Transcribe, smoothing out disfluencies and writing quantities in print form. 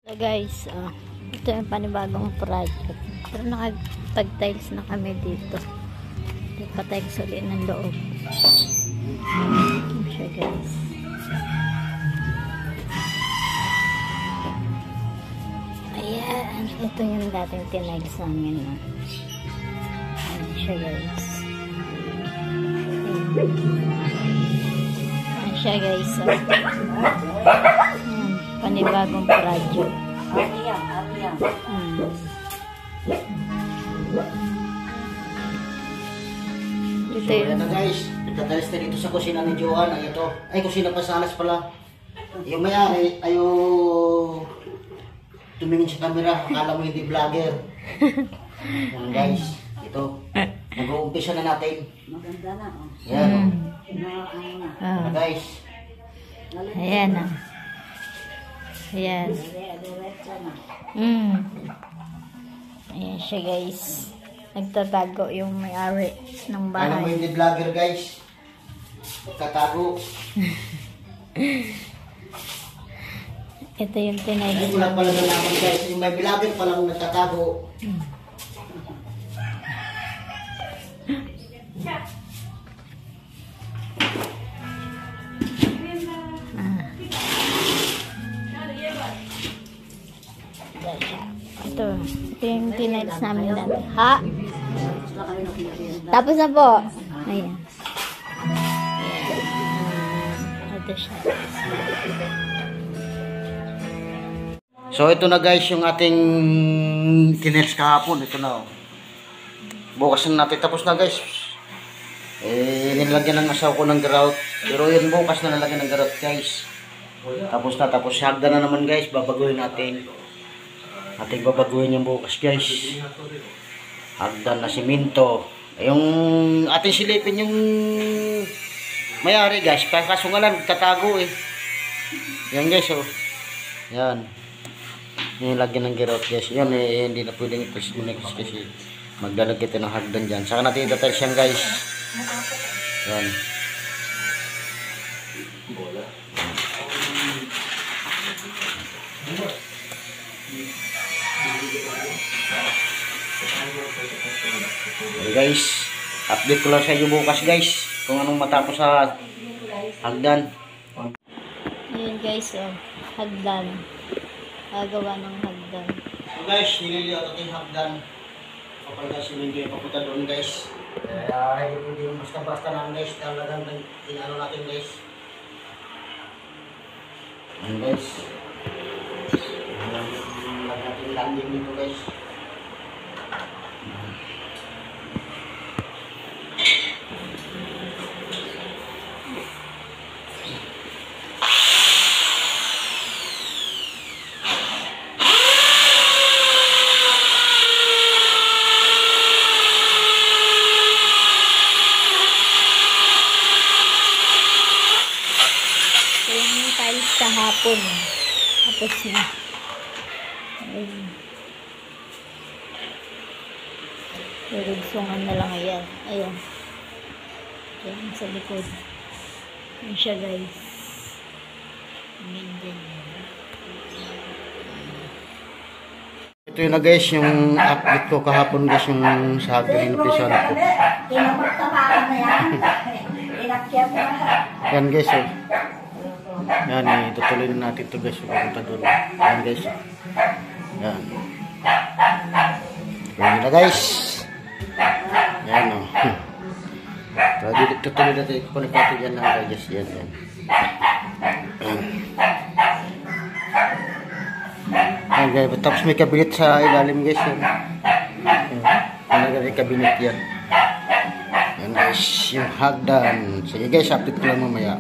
So guys, ito yung panibagong project. Pero nakapag-tiles na kami dito. Pa-tiles ulit ng loob. Ito siya guys. Ayan. Ito yung dating tiniles namin. No? Ayan siya guys. Ayan siya guys. Ayan. Panibagong project. Ito yun. So, guys, nagtatalis na dito sa kusina ni Johan. Ay, ito. Ay, kusina pa sa alas pala. Yung may-ari, ayo tumingin sa camera. Akala mo hindi vlogger. Yan, guys. Ito. Mag-uumpisa na natin. Maganda na, oh. Yan, Oh. guys. Ayan na. Ayan. Ayan siya guys. Nagtatago yung may-ari ng Akala mo bahay. hindi vlogger, guys. Tatago. Ito yung Ay, tinilis wala namin. pala nalaman, guys. Yung may vlogger palang nagtatago. Ito yung tinilis namin dati. Ha? Tapos na po. Ayan. Ito siya. So ito na guys yung ating tinels kahapon. Ito na, oh. Bukas na natin. Tapos na guys. Nilagyan ng asaw ko ng grout. Pero yun bukas na nalagyan ng grout guys. Tapos na. Tapos hagdan na naman guys. Babaguhin natin. Ating babaguhin yung bukas guys. Hagdan na siminto. Yung ating silipin yung may-ari guys. Kaso nga lang tatago eh. Yan guys, oh. Yan. Nilagyan ng grout guys. Yan eh, hindi na pwedeng i-press kasi magdalag ito ng hagdan dyan. Saka natin itatiles yan guys. Yan. Okay guys, update ko lang sa inyo bukas guys kung anong matapos sa hagdan. Ayan guys, oh. Hagdan. Gagawa ng hagdan. So guys, nililiot ating hagdan. Kapag guys, hindi kayo papunta doon guys. Kaya hindi yung basta-basta lang guys. Talagang tinano natin guys. Ayan guys. Lang natin landing dito guys. Yung tiles kahapon. Tapos na. Ayun. Lulugsungan na lang ayan. Ayan. Ayan sa likod. Ayan siya guys. Ayan din. Ito yun na guys, yung update ko kahapon guys, yung sa hagdan inipisan ko. Yan guys, oh. Yan, itutuloy na natin ito guys, papunta doon. Yan guys. Yan. Yan na guys. Yan, oh. So, itutuloy natin, ikukunik natin yan lang guys. Yan, yan. Yan guys, tapos may kabinet sa ilalim guys. Yan. Yan, may kabinet yan. Yan guys, yung hagdan. Sige guys, update ko lang mamaya.